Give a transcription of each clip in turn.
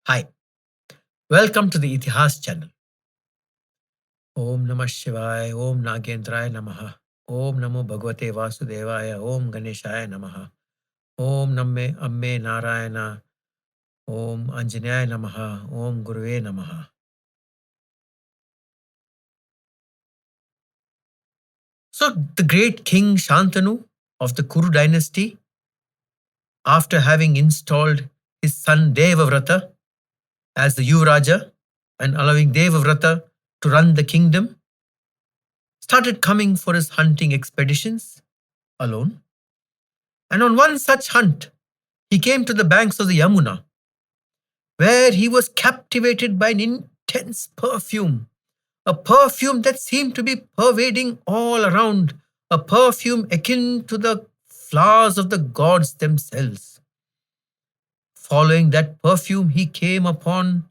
Hi, welcome to the Itihas channel. Om Namah Shivaya, Om Nagendraya Namaha, Om Namo Bhagavate Vasudevaya, Om Ganeshaya Namaha, Om Namme Amme Narayana, Om Anjaneyaya Namaha, Om Guruve Namaha. So, the great King Shantanu of the Kuru dynasty, after having installed his son Devavrata as the Yuvaraja and allowing Devavrata to run the kingdom, started coming for his hunting expeditions alone. And on one such hunt, he came to the banks of the Yamuna, where he was captivated by an intense perfume, a perfume that seemed to be pervading all around, a perfume akin to the flowers of the gods themselves. Following that perfume, he came upon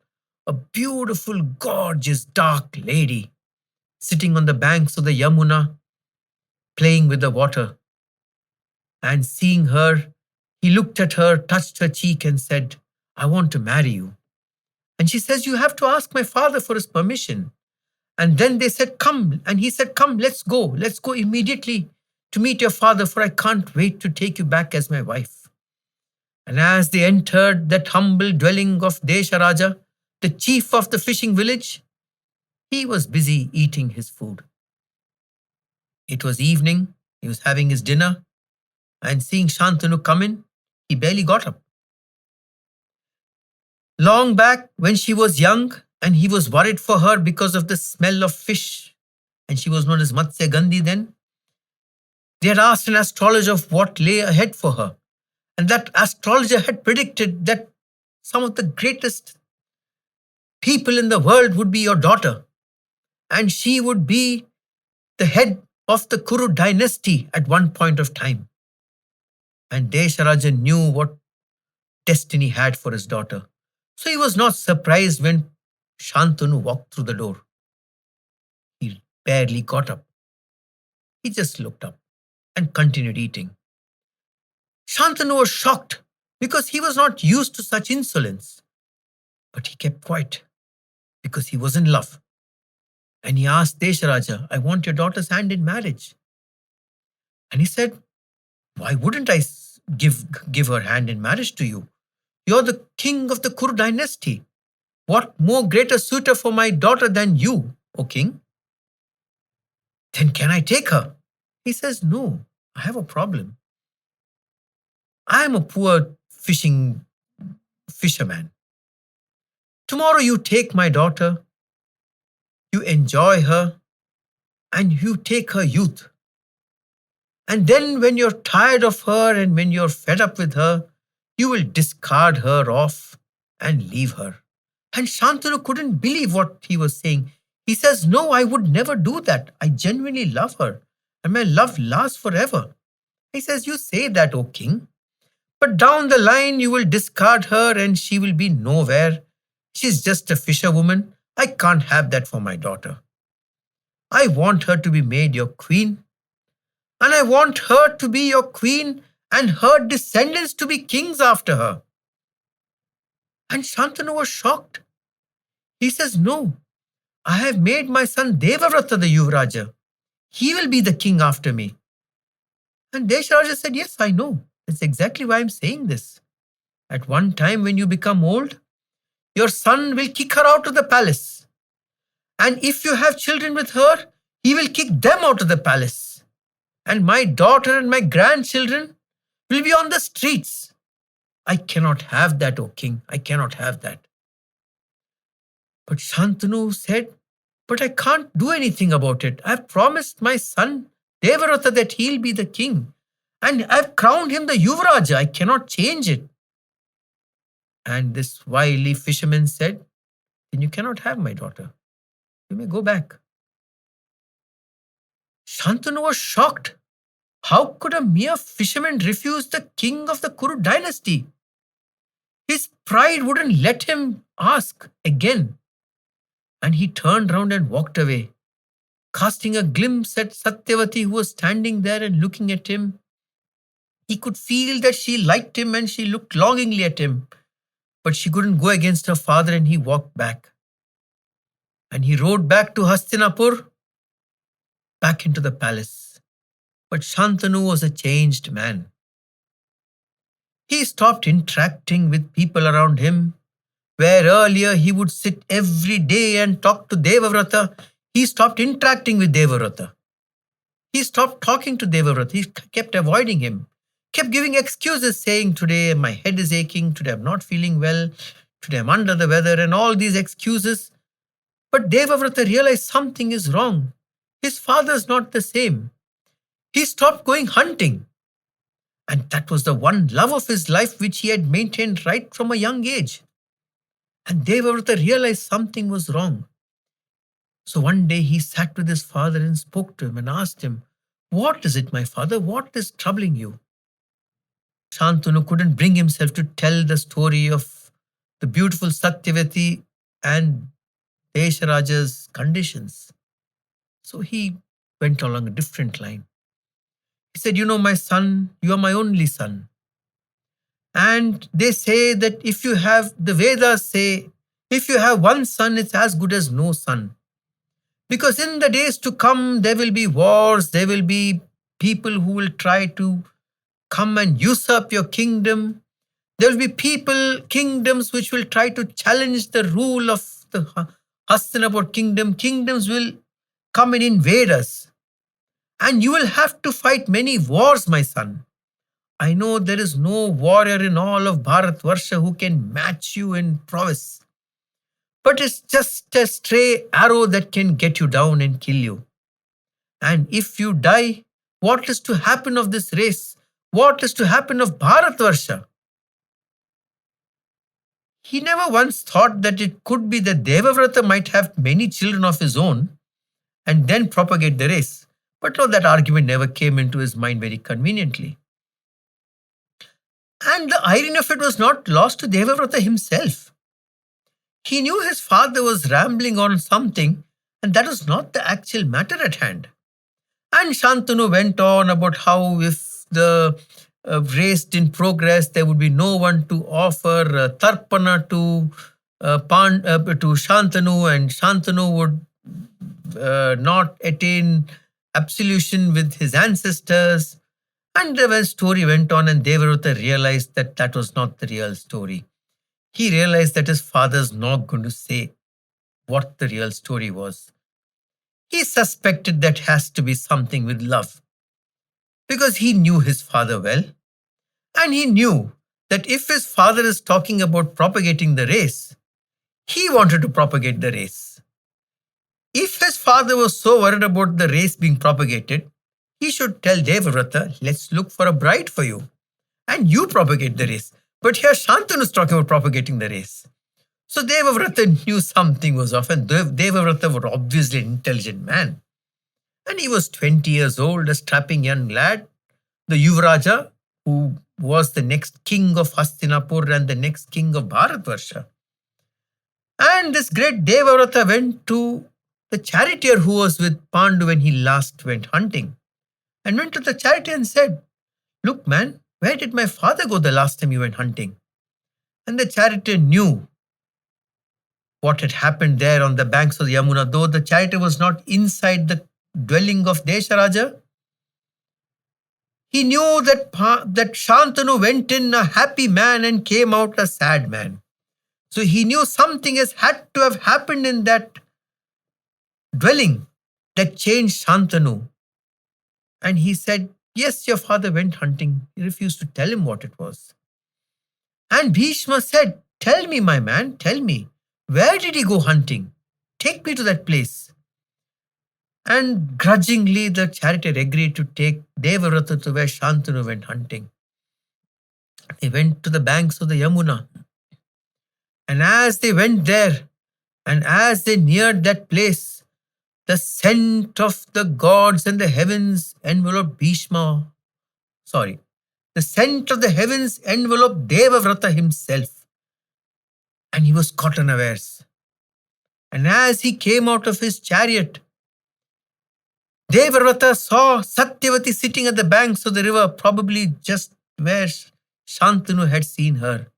a beautiful, gorgeous, dark lady sitting on the banks of the Yamuna, playing with the water. And seeing her, he looked at her, touched her cheek, and said, "I want to marry you." And she says, "You have to ask my father for his permission." And then they said, "Come." And he said, "Come, let's go. Let's go immediately to meet your father, for I can't wait to take you back as my wife." And as they entered that humble dwelling of Desharaja, the chief of the fishing village, he was busy eating his food. It was evening, he was having his dinner, and seeing Shantanu come in, he barely got up. Long back, when she was young, and he was worried for her because of the smell of fish, and she was known as Matsya Gandhi then, they had asked an astrologer of what lay ahead for her. And that astrologer had predicted that some of the greatest people in the world would be your daughter, and she would be the head of the Kuru dynasty at one point of time. And Desharaja knew what destiny had for his daughter. So he was not surprised when Shantanu walked through the door. He barely got up. He just looked up and continued eating. Shantanu was shocked because he was not used to such insolence. But he kept quiet because he was in love. And he asked Desharaja, "I want your daughter's hand in marriage." And he said, "Why wouldn't I give her hand in marriage to you? You're the king of the Kuru dynasty. What more greater suitor for my daughter than you, O king? Then can I take her?" He says, "No, I have a problem. I am a poor fisherman. Tomorrow you take my daughter, you enjoy her, and you take her youth. And then when you're tired of her and when you're fed up with her, you will discard her off and leave her." And Shantanu couldn't believe what he was saying. He says, "No, I would never do that. I genuinely love her, and my love lasts forever." He says, "You say that, O king, but down the line you will discard her and she will be nowhere. She's just a fisherwoman. I can't have that for my daughter. I want her to be made your queen, and I want her to be your queen and her descendants to be kings after her." And Shantanu was shocked. He says, "No, I have made my son Devavrata the Yuvaraja. He will be the king after me." And Desharaja said, "Yes, I know. That's exactly why I'm saying this. At one time when you become old, your son will kick her out of the palace. And if you have children with her, he will kick them out of the palace. And my daughter and my grandchildren will be on the streets. I cannot have that, O king. I cannot have that." But Shantanu said, "But I can't do anything about it. I've promised my son Devavrata that he'll be the king. And I've crowned him the Yuvaraja. I cannot change it." And this wily fisherman said, "Then you cannot have my daughter. You may go back." Shantanu was shocked. How could a mere fisherman refuse the king of the Kuru dynasty? His pride wouldn't let him ask again. And he turned round and walked away, casting a glimpse at Satyavati, who was standing there and looking at him. He could feel that she liked him and she looked longingly at him. But she couldn't go against her father, and he walked back. And he rode back to Hastinapur, back into the palace. But Shantanu was a changed man. He stopped interacting with people around him. Where earlier he would sit every day and talk to Devavrata, he stopped interacting with Devavrata. He stopped talking to Devavrata. He kept avoiding him, kept giving excuses, saying, "Today my head is aching, today I'm not feeling well, today I'm under the weather," and all these excuses. But Devavrata realized something is wrong. His father's not the same. He stopped going hunting. And that was the one love of his life which he had maintained right from a young age. And Devavrata realized something was wrong. So one day he sat with his father and spoke to him and asked him, "What is it, my father? What is troubling you?" Shantanu couldn't bring himself to tell the story of the beautiful Satyavati and Desharaja's conditions. So he went along a different line. He said, "You know, my son, you are my only son. And they say that if you have, the Vedas say, if you have one son, it's as good as no son. Because in the days to come, there will be wars, there will be people who will try to come and usurp your kingdom. There will be people, kingdoms which will try to challenge the rule of the Hastinapur kingdom. Kingdoms will come and invade us. And you will have to fight many wars, my son. I know there is no warrior in all of Bharatvarsha who can match you in prowess. But it's just a stray arrow that can get you down and kill you. And if you die, what is to happen of this race? What is to happen of Bharatvarsha?" He never once thought that it could be that Devavrata might have many children of his own and then propagate the race. But no, that argument never came into his mind very conveniently. And the irony of it was not lost to Devavrata himself. He knew his father was rambling on something, and that was not the actual matter at hand. And Shantanu went on about how if the race didn't progress, there would be no one to offer tarpana to Shantanu, and Shantanu would not attain absolution with his ancestors. And the story went on, and Devavrata realized that that was not the real story. He realized that his father's not going to say what the real story was. He suspected that has to be something with love, because he knew his father well, and he knew that if his father is talking about propagating the race, he wanted to propagate the race. If his father was so worried about the race being propagated, he should tell Devavrata, "Let's look for a bride for you, and you propagate the race." But here Shantanu is talking about propagating the race. So Devavrata knew something was off, and Devavrata was obviously an intelligent man. And he was 20 years old, a strapping young lad, the Yuvaraja, who was the next king of Hastinapur and the next king of Bharatvarsha. And this great Devavrata went to the charioteer who was with Pandu when he last went hunting, and went to the charioteer and said, "Look, man, where did my father go the last time you went hunting?" And the charioteer knew what had happened there on the banks of the Yamuna, though the charioteer was not inside the dwelling of Desharaja. He knew that Shantanu went in a happy man and came out a sad man. So he knew something has had to have happened in that dwelling that changed Shantanu. And he said, "Yes, your father went hunting." He refused to tell him what it was. And Bheeshma said, "Tell me, my man, tell me, where did he go hunting? Take me to that place." And grudgingly, the charioteer agreed to take Devavrata to where Shantanu went hunting. They went to the banks of the Yamuna. And as they went there, and as they neared that place, the scent of the gods and the heavens enveloped Bheeshma. The scent of the heavens enveloped Devavrata himself. And he was caught unawares. And as he came out of his chariot, Devavrata saw Satyavati sitting at the banks of the river, probably just where Shantanu had seen her.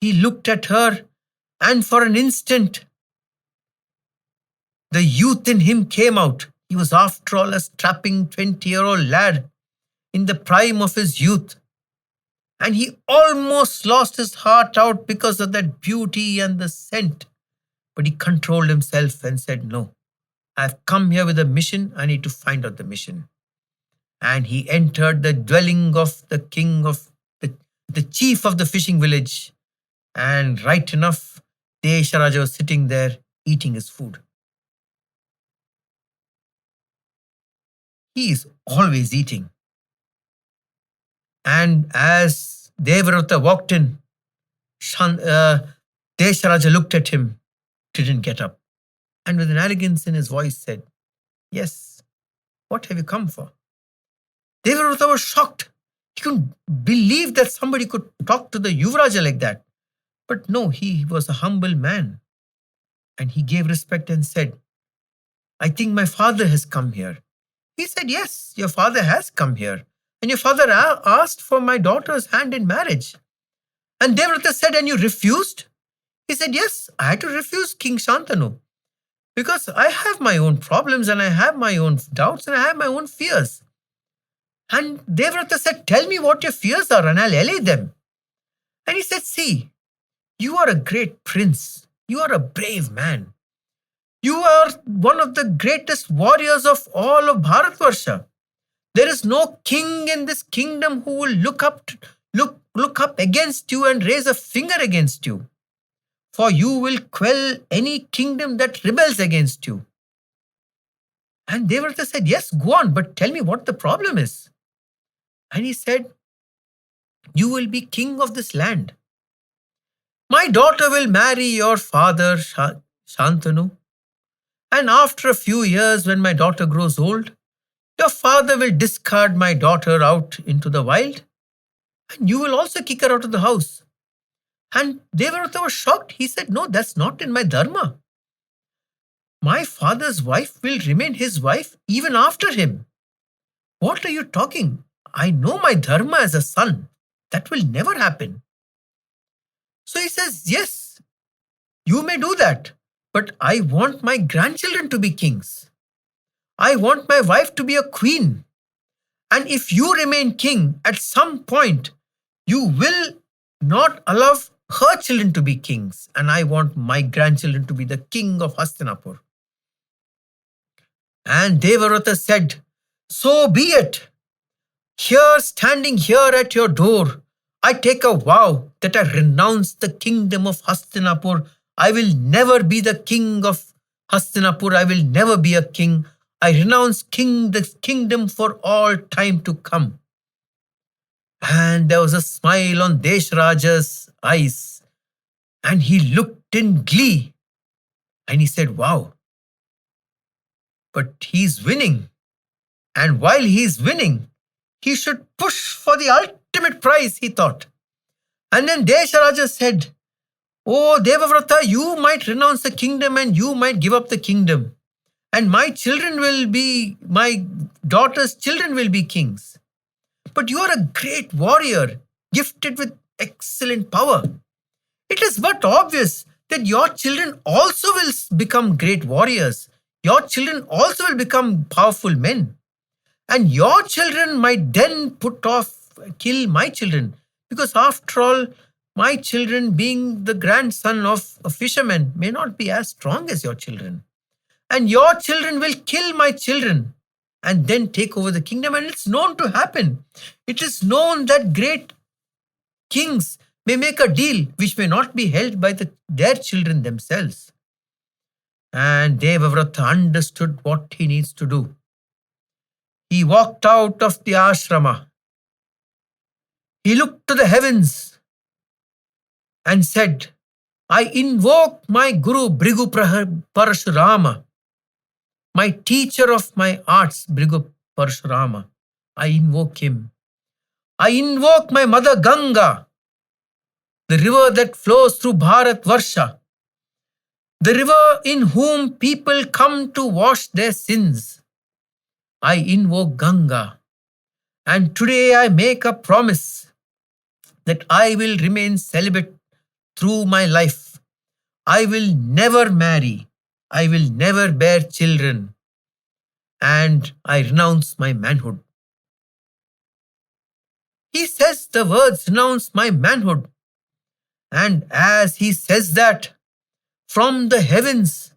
He looked at her, and for an instant, the youth in him came out. He was, after all, a strapping 20-year-old lad in the prime of his youth. And he almost lost his heart out because of that beauty and the scent. But he controlled himself and said, "No, I've come here with a mission. I need to find out the mission." And he entered the dwelling of the king of the chief of the fishing village. And right enough, Desharaja was sitting there eating his food. He is always eating. And as Devavrata walked in, Desharaja looked at him, didn't get up, and with an arrogance in his voice said, "Yes, what have you come for?" Devavrata was shocked. He couldn't believe that somebody could talk to the Yuvaraja like that. But no, he was a humble man. And he gave respect and said, "I think my father has come here." He said, "Yes, your father has come here. And your father asked for my daughter's hand in marriage." And Devavrata said, "And you refused?" He said, "Yes, I had to refuse King Shantanu because I have my own problems and I have my own doubts and I have my own fears." And Devavrata said, "Tell me what your fears are and I'll allay them." And he said, "See, you are a great prince. You are a brave man. You are one of the greatest warriors of all of Bharatvarsha. There is no king in this kingdom who will look up against you and raise a finger against you. For you will quell any kingdom that rebels against you." And Devavrata said, "Yes, go on, but tell me what the problem is." And he said, "You will be king of this land. My daughter will marry your father, Shantanu. And after a few years, when my daughter grows old, your father will discard my daughter out into the wild, and you will also kick her out of the house." And Devavrata was shocked. He said, "No, that's not in my dharma. My father's wife will remain his wife even after him. What are you talking? I know my dharma as a son. That will never happen." So he says, "Yes, you may do that, but I want my grandchildren to be kings. I want my wife to be a queen. And if you remain king, at some point, you will not allow her children to be kings. And I want my grandchildren to be the king of Hastinapur." And Devavrata said, "So be it. Here, standing here at your door, I take a vow that I renounce the kingdom of Hastinapur. I will never be the king of Hastinapur. I will never be a king. I renounce the kingdom for all time to come." And there was a smile on Desharaja's eyes, and he looked in glee, and he said, "Wow, but he's winning. And while he's winning, he should push for the ultimate prize," he thought. And then Desharaja said, "Oh, Devavrata, you might renounce the kingdom and you might give up the kingdom. And my daughter's children will be kings. But you are a great warrior, gifted with excellent power. It is but obvious that your children also will become great warriors. Your children also will become powerful men. And your children might then kill my children. Because after all, my children, being the grandson of a fisherman, may not be as strong as your children. And your children will kill my children and then take over the kingdom. And it's known to happen. It is known that great kings may make a deal which may not be held by their children themselves." And Devavrata understood what he needs to do. He walked out of the ashrama. He looked to the heavens and said, "I invoke my Guru Bhrigu Parashurama, my teacher of my arts, Bhrigu Parashurama. I invoke him. I invoke my mother Ganga, the river that flows through Bharatvarsha, the river in whom people come to wash their sins. I invoke Ganga, and today I make a promise that I will remain celibate through my life. I will never marry. I will never bear children. And I renounce my manhood. He says the words, renounce my manhood. And as he says that, from the heavens,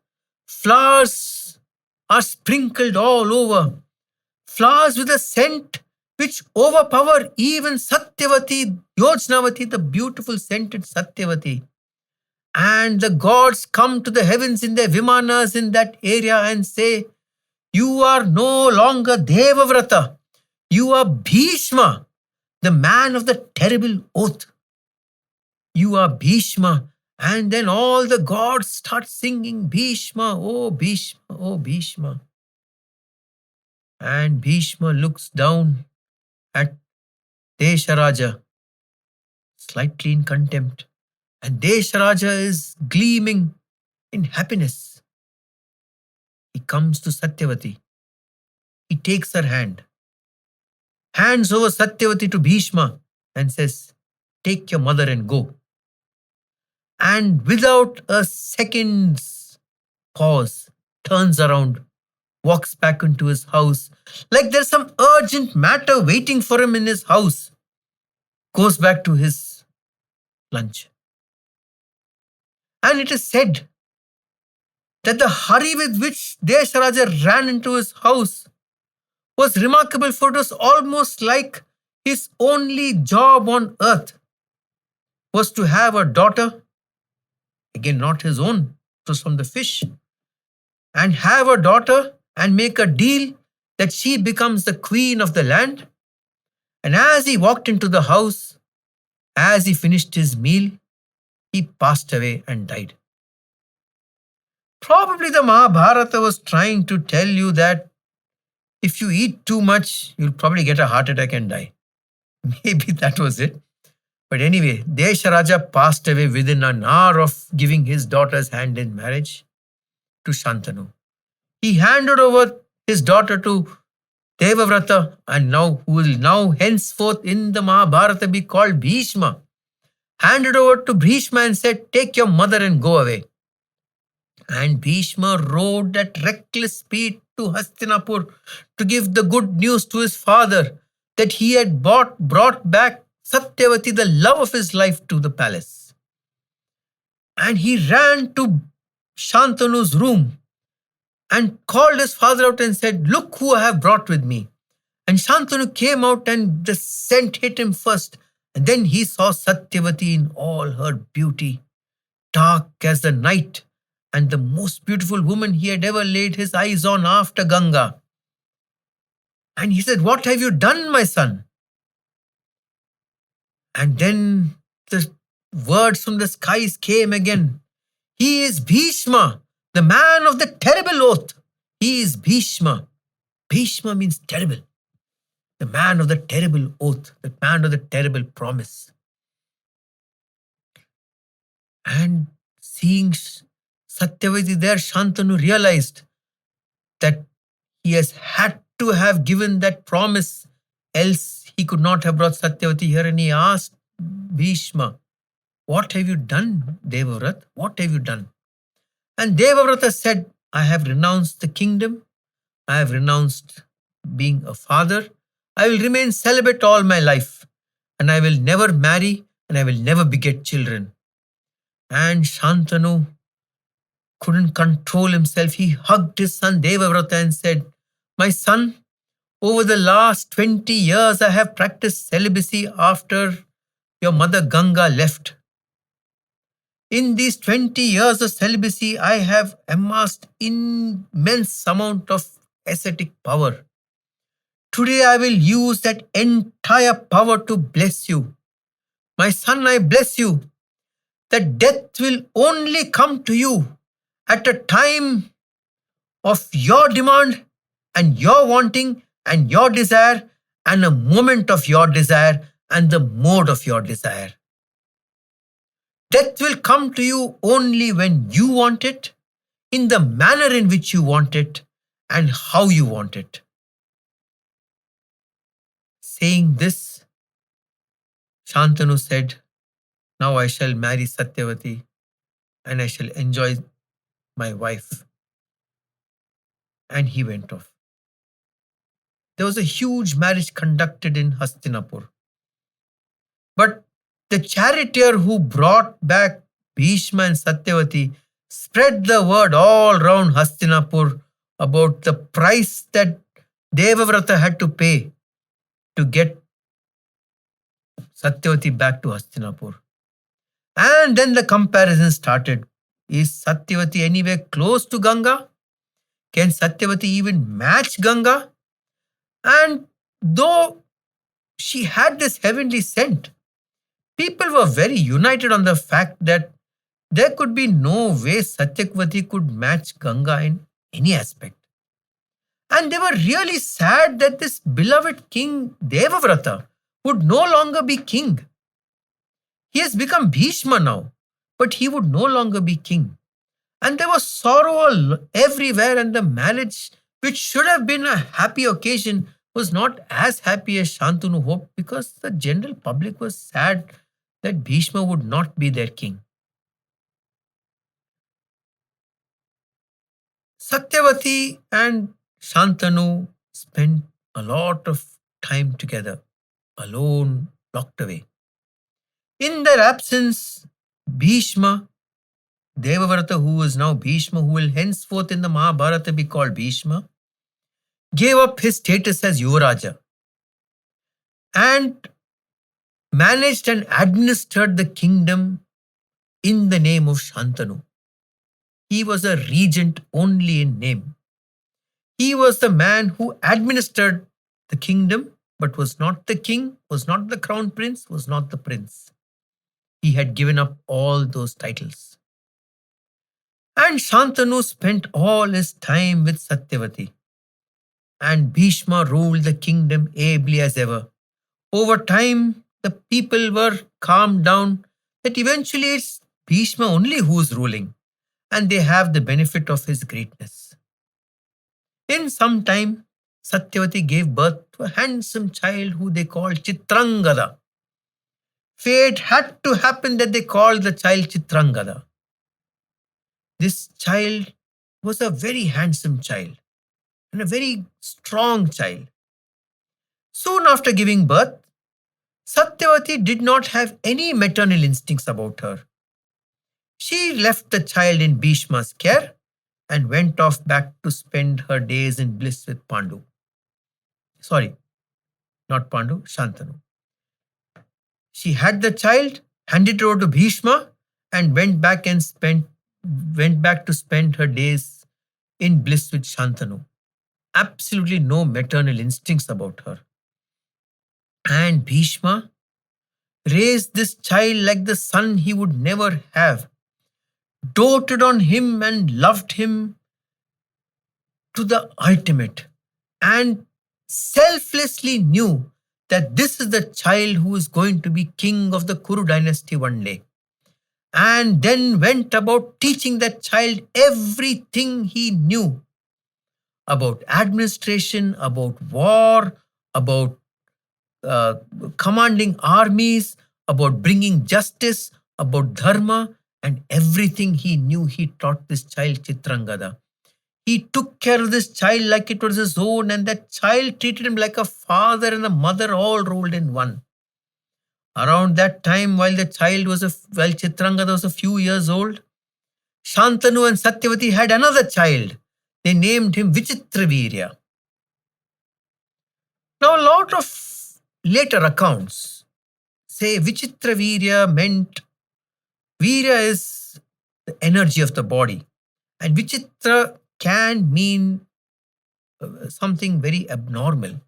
flowers are sprinkled all over. Flowers with a scent which overpower even Satyavati, Yojnavati, the beautiful scented Satyavati. And the gods come to the heavens in their vimanas in that area and say, you are no longer Devavrata. You are Bheeshma, the man of the terrible oath. You are Bheeshma. And then all the gods start singing, Bheeshma, oh Bheeshma, oh Bheeshma. And Bheeshma looks down at Desharaja, slightly in contempt. And Desharaja is gleaming in happiness. He comes to Satyavati. He takes her hand, hands over Satyavati to Bheeshma, and says, take your mother and go. And without a second's pause, turns around, walks back into his house, like there's some urgent matter waiting for him in his house, goes back to his lunch. And it is said that the hurry with which Desharaja ran into his house was remarkable, for it was almost like his only job on earth was to have a daughter, again not his own, it was from the fish, and have a daughter and make a deal that she becomes the queen of the land. And as he walked into the house, as he finished his meal, he passed away and died. Probably the Mahabharata was trying to tell you that if you eat too much, you'll probably get a heart attack and die. Maybe that was it. But anyway, Desharaja passed away within an hour of giving his daughter's hand in marriage to Shantanu. He handed over his daughter to Devavrata, and now who will now henceforth in the Mahabharata be called Bheeshma, handed over to Bheeshma and said, take your mother and go away. And Bheeshma rode at reckless speed to Hastinapur to give the good news to his father that he had brought back Satyavati, the love of his life, to the palace. And he ran to Shantanu's room and called his father out and said, look who I have brought with me. And Shantanu came out and the scent hit him first. And then he saw Satyavati in all her beauty, dark as the night, and the most beautiful woman he had ever laid his eyes on after Ganga. And he said, what have you done, my son? And then the words from the skies came again. He is Bheeshma, the man of the terrible oath. He is Bheeshma. Bheeshma means terrible. The man of the terrible oath, the man of the terrible promise. And seeing Satyavati there, Shantanu realized that he has had to have given that promise, else he could not have brought Satyavati here. And he asked Bheeshma, what have you done, Devavrata? What have you done? And Devavrata said, I have renounced the kingdom. I have renounced being a father. I will remain celibate all my life. And I will never marry and I will never beget children. And Shantanu couldn't control himself. He hugged his son Devavrata and said, my son, over the last 20 years I have practiced celibacy after your mother Ganga left. In these 20 years of celibacy, I have amassed immense amount of ascetic power. Today I will use that entire power to bless you. My son, I bless you that death will only come to you at a time of your demand and your wanting and your desire and a moment of your desire and the mode of your desire. Death will come to you only when you want it, in the manner in which you want it, and how you want it. Saying this, Shantanu said, Now I shall marry Satyavati and I shall enjoy my wife. And he went off. There was a huge marriage conducted in Hastinapur. But the charioteer who brought back Bhishma and Satyavati spread the word all round Hastinapur about the price that Devavrata had to pay to get Satyavati back to Hastinapur. And then the comparison started. Is Satyavati anywhere close to Ganga? Can Satyavati even match Ganga? And though she had this heavenly scent, people were very united on the fact that there could be no way Satyavati could match Ganga in any aspect. And they were really sad that this beloved king Devavrata would no longer be king. He has become Bhishma now, but he would no longer be king. And there was sorrow everywhere, and the marriage, which should have been a happy occasion, was not as happy as Shantanu hoped because the general public was sad that Bhishma would not be their king. Satyavati and Shantanu spent a lot of time together, alone, locked away. In their absence, Bhishma, Devavrata, who is now Bhishma, who will henceforth in the Mahabharata be called Bhishma, gave up his status as Yuvaraja and managed and administered the kingdom in the name of Shantanu. He was a regent only in name. He was the man who administered the kingdom, but was not the king, was not the crown prince, was not the prince. He had given up all those titles. And Shantanu spent all his time with Satyavati. And Bhishma ruled the kingdom ably as ever. Over time, the people were calmed down that eventually it's Bhishma only who is ruling, and they have the benefit of his greatness. In some time, Satyavati gave birth to a handsome child who they called Chitrangada. Fate had to happen that they called the child Chitrangada. This child was a very handsome child and a very strong child. Soon after giving birth, Satyavati did not have any maternal instincts about her. She left the child in Bhishma's care and went off back to spend her days in bliss with Pandu. Sorry, not Pandu, Shantanu. She had the child, handed it over to Bhishma, and went back to spend her days in bliss with Shantanu. Absolutely no maternal instincts about her. And Bhishma raised this child like the son he would never have, doted on him and loved him to the ultimate, and selflessly knew that this is the child who is going to be king of the Kuru dynasty one day. And then went about teaching that child everything he knew about administration, about war, about commanding armies, about bringing justice, about dharma, and everything he knew he taught this child Chitrangada. He took care of this child like it was his own, and that child treated him like a father and a mother all rolled in one. Around that time, while Chitrangada was a few years old, Shantanu and Satyavati had another child. They named him Vichitravirya. Now, a lot of later accounts say Vichitravirya meant Virya is the energy of the body, and Vichitra can mean something very abnormal.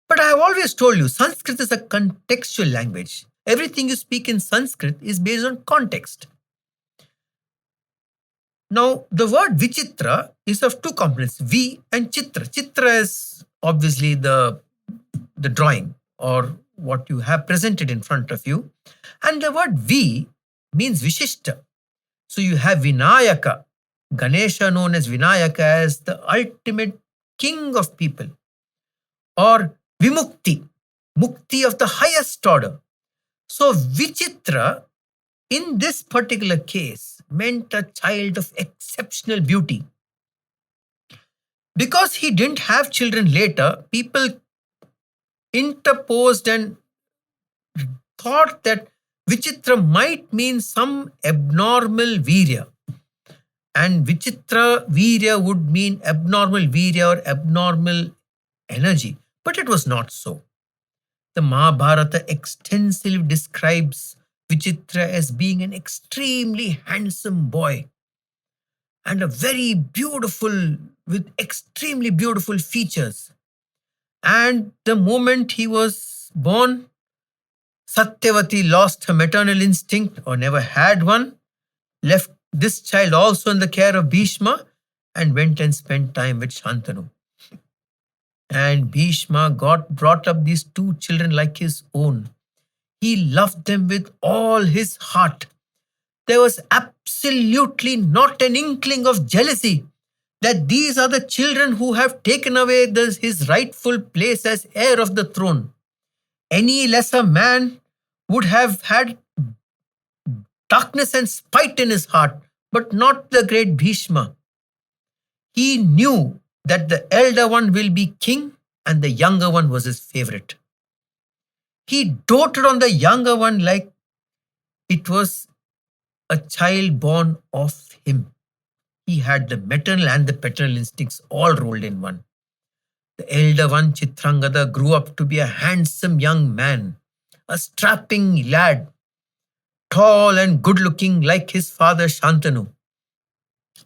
But I have always told you, Sanskrit is a contextual language. Everything you speak in Sanskrit is based on context. Now, the word Vichitra is of two components, Vi and Chitra. Chitra is obviously the drawing or what you have presented in front of you. And the word Vi means Vishishta. So you have Vinayaka, Ganesha known as Vinayaka as the ultimate king of people, or Vimukti, Mukti of the highest order. So Vichitra, in this particular case, meant a child of exceptional beauty. Because he didn't have children later, people interposed and thought that Vichitra might mean some abnormal virya. And Vichitra virya would mean abnormal virya or abnormal energy. But it was not so. The Mahabharata extensively describes Vichitra as being an extremely handsome boy and a very beautiful, with extremely beautiful features. And the moment he was born, Satyavati lost her maternal instinct or never had one, left this child also in the care of Bheeshma, and went and spent time with Shantanu. And Bheeshma got brought up these two children like his own. He loved them with all his heart. There was absolutely not an inkling of jealousy that these are the children who have taken away his rightful place as heir of the throne. Any lesser man would have had darkness and spite in his heart, but not the great Bhishma. He knew that the elder one will be king and the younger one was his favorite. He doted on the younger one like it was a child born of him. He had the maternal and the paternal instincts all rolled in one. The elder one, Chitrangada, grew up to be a handsome young man, a strapping lad, tall and good looking like his father Shantanu.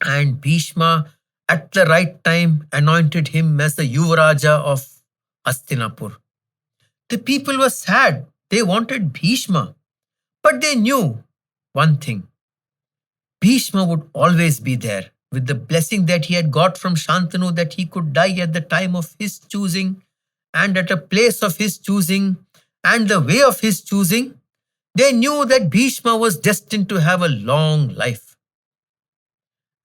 And Bhishma, at the right time, anointed him as the Yuvaraja of Hastinapur. The people were sad. They wanted Bhishma. But they knew one thing. Bhishma would always be there with the blessing that he had got from Shantanu, that he could die at the time of his choosing and at a place of his choosing and the way of his choosing. They knew that Bhishma was destined to have a long life.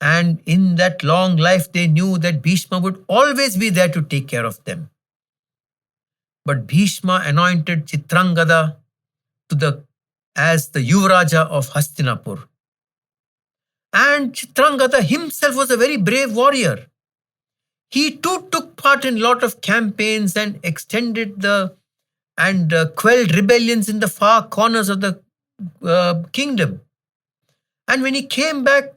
And in that long life, they knew that Bhishma would always be there to take care of them. But Bhishma anointed Chitrangada as the Yuvaraja of Hastinapur. And Chitrangada himself was a very brave warrior. He too took part in a lot of campaigns and extended and quelled rebellions in the far corners of the kingdom. And when he came back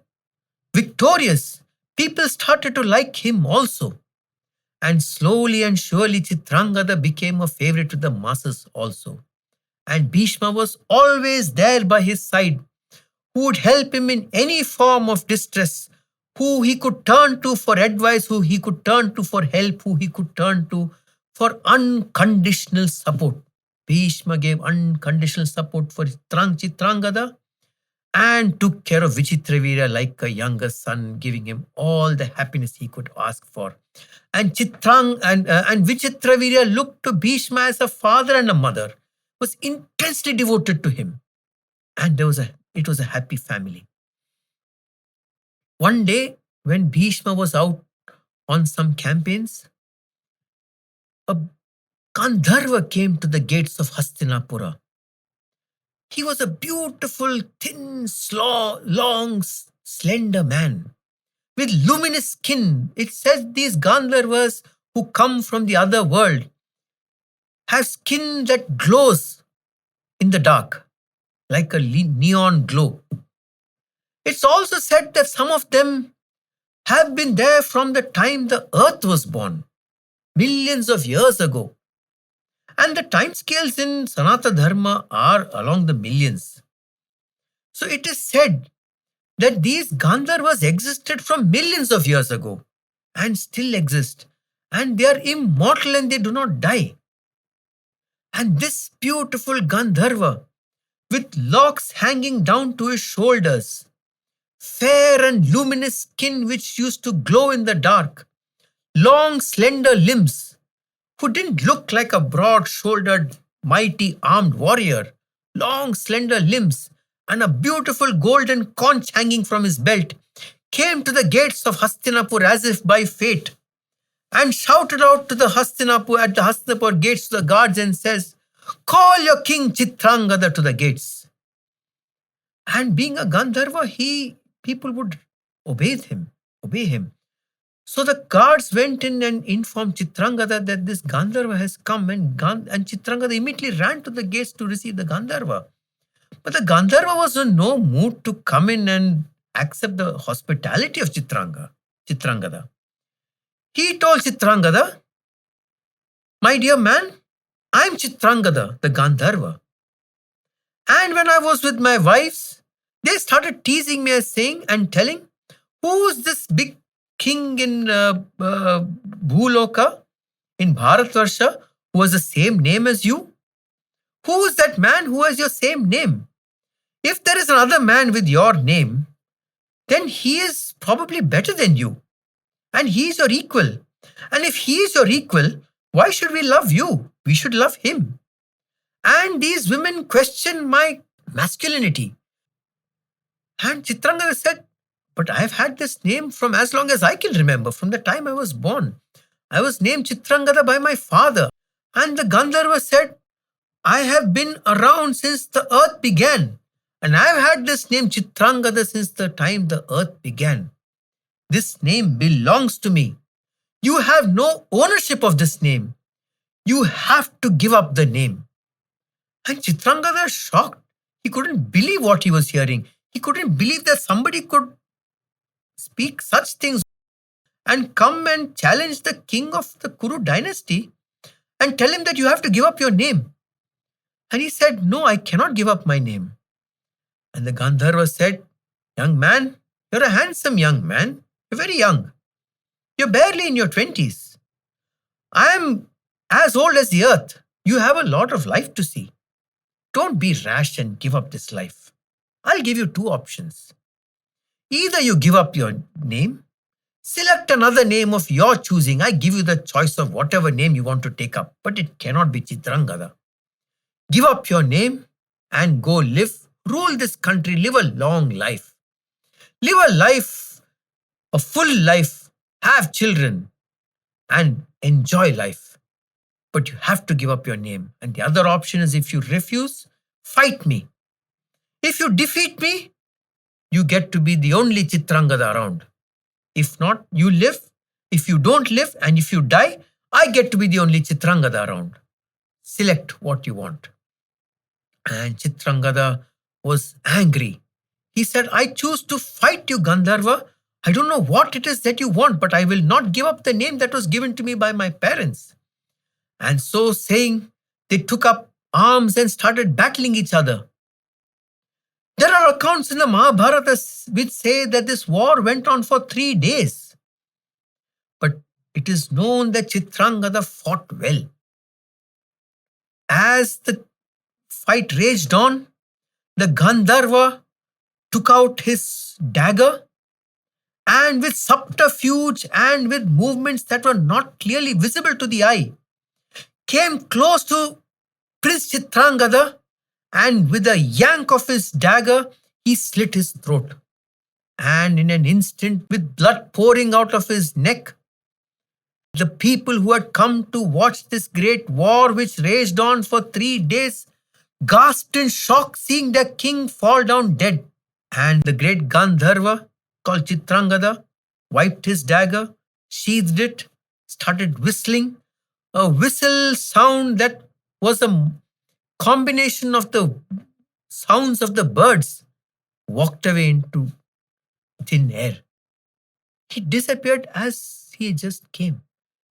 victorious, people started to like him also. And slowly and surely Chitrangada became a favorite with the masses also. And Bhishma was always there by his side, who would help him in any form of distress, who he could turn to for advice, who he could turn to for help, who he could turn to for unconditional support. Bhishma gave unconditional support for Chitrangada and took care of Vichitravira like a younger son, giving him all the happiness he could ask for. And Vichitravira looked to Bhishma as a father and a mother, was intensely devoted to him. And it was a happy family. One day, when Bhishma was out on some campaigns, a Gandharva came to the gates of Hastinapura. He was a beautiful, thin, long, slender man with luminous skin. It says these Gandharvas who come from the other world have skin that glows in the dark, like a neon glow. It's also said that some of them have been there from the time the earth was born, millions of years ago. And the time scales in Sanatana Dharma are along the millions. So it is said that these Gandharvas existed from millions of years ago and still exist. And they are immortal and they do not die. And this beautiful Gandharva, with locks hanging down to his shoulders, fair and luminous skin which used to glow in the dark, long slender limbs, who didn't look like a broad-shouldered, mighty armed warrior, long slender limbs and a beautiful golden conch hanging from his belt, came to the gates of Hastinapur as if by fate, and shouted out to the Hastinapur gates to the guards and says, Call your king Chitrangada to the gates. And being a Gandharva, people would obey him. So the guards went in and informed Chitrangada that this Gandharva has come, and Chitrangada immediately ran to the gates to receive the Gandharva. But the Gandharva was in no mood to come in and accept the hospitality of Chitrangada. He told Chitrangada, "My dear man, I am Chitrangada, the Gandharva. And when I was with my wives, they started teasing me, saying and telling, who's this big king in Bhuloka, in Bharatvarsha, who has the same name as you? Who is that man who has your same name? If there is another man with your name, then he is probably better than you, and he is your equal. And if he is your equal, why should we love you? We should love him. And these women question my masculinity." And Chitrangada said, "But I have had this name from as long as I can remember, from the time I was born. I was named Chitrangada by my father." And the Gandharva said, "I have been around since the earth began, and I have had this name Chitrangada since the time the earth began. This name belongs to me. You have no ownership of this name. You have to give up the name." And Chitrangada, shocked, he couldn't believe what he was hearing. He couldn't believe that somebody could speak such things and come and challenge the king of the Kuru dynasty and tell him that you have to give up your name. And he said, "No, I cannot give up my name." And the Gandharva said, "Young man, you're a handsome young man. You're very young. You're barely in your 20s. I am as old as the earth. You have a lot of life to see. Don't be rash and give up this life. I'll give you two options. Either you give up your name, select another name of your choosing. I give you the choice of whatever name you want to take up, but it cannot be Chitrangada. Give up your name and go live, rule this country, live a long life. Live a life, a full life, have children, and enjoy life. But you have to give up your name. And the other option is, if you refuse, fight me. If you defeat me, you get to be the only Chitrangada around. If not, you live. If you don't live, and if you die, I get to be the only Chitrangada around. Select what you want." And Chitrangada was angry. He said, "I choose to fight you, Gandharva. I don't know what it is that you want, but I will not give up the name that was given to me by my parents." And so saying, they took up arms and started battling each other. There are accounts in the Mahabharata which say that this war went on for 3 days. But it is known that Chitrangada fought well. As the fight raged on, the Gandharva took out his dagger and with subterfuge and with movements that were not clearly visible to the eye, came close to Prince Chitrangada, and with a yank of his dagger, he slit his throat. And in an instant, with blood pouring out of his neck, the people who had come to watch this great war, which raged on for 3 days, gasped in shock, seeing their king fall down dead. And the great Gandharva, called Chitrangada, wiped his dagger, sheathed it, started whistling, a whistle sound that was a combination of the sounds of the birds, walked away into thin air. He disappeared as he just came,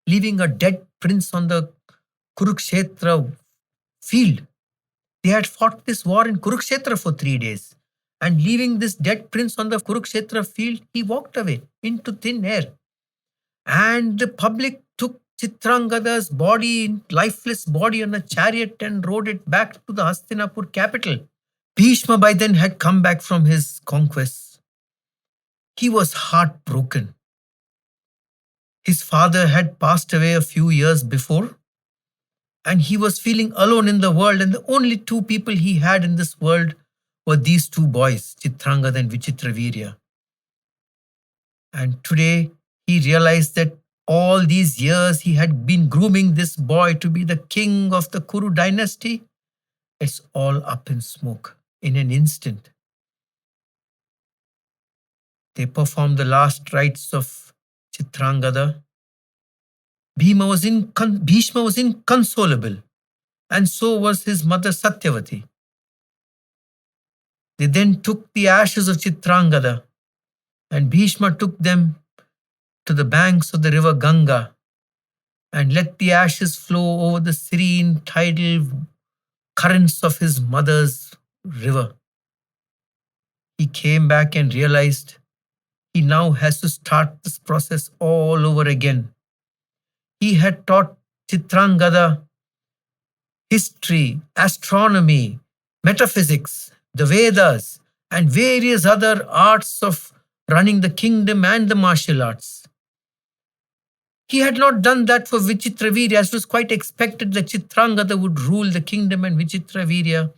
leaving a dead prince on the Kurukshetra field. They had fought this war in Kurukshetra for 3 days, and leaving this dead prince on the Kurukshetra field, he walked away into thin air. And the public took Chitrangada's body, lifeless body, on a chariot and rode it back to the Hastinapur capital. Bheeshma by then had come back from his conquests. He was heartbroken. His father had passed away a few years before, and he was feeling alone in the world, and the only 2 people he had in this world were these 2 boys, Chitrangada and Vichitravirya. And today he realized that all these years he had been grooming this boy to be the king of the Kuru dynasty, It's all up in smoke. In an instant, they performed the last rites of Chitrangada. Bhishma was inconsolable, and so was his mother Satyavati. They then took the ashes of Chitrangada, and Bhishma took them to the banks of the river Ganga and let the ashes flow over the serene tidal currents of his mother's river. He came back and realized he now has to start this process all over again. He had taught Chitrangada history, astronomy, metaphysics, the Vedas, and various other arts of running the kingdom and the martial arts. He had not done that for Vichitravirya, as was quite expected that Chitrangada would rule the kingdom and Vichitravirya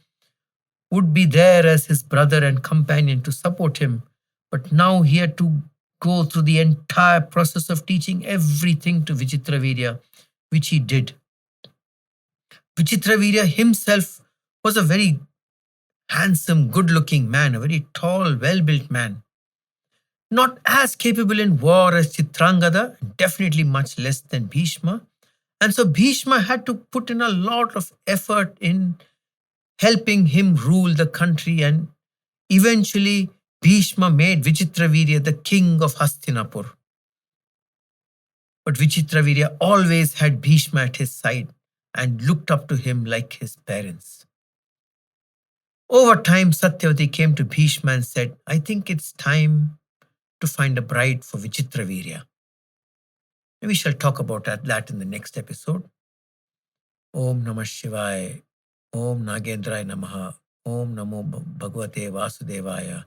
would be there as his brother and companion to support him. But now he had to go through the entire process of teaching everything to Vichitravirya, which he did. Vichitravirya himself was a very handsome, good-looking man, a very tall, well-built man. Not as capable in war as Chitrangada, definitely much less than Bhishma. And so Bhishma had to put in a lot of effort in helping him rule the country, and eventually Bhishma made Vichitravirya the king of Hastinapur. But Vichitravirya always had Bhishma at his side and looked up to him like his parents. Over time, Satyavati came to Bhishma and said, I think it's time to find a bride for Vichitravirya. And we shall talk about that in the next episode. Om Namah Shivaya. Om Nagendraya Namaha. Om Namo Bhagavate Vasudevaya.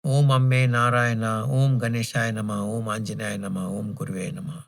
Om Amme Narayana. Om Ganeshaya Namaha. Om Anjanaya Namaha. Om Guruve Namaha.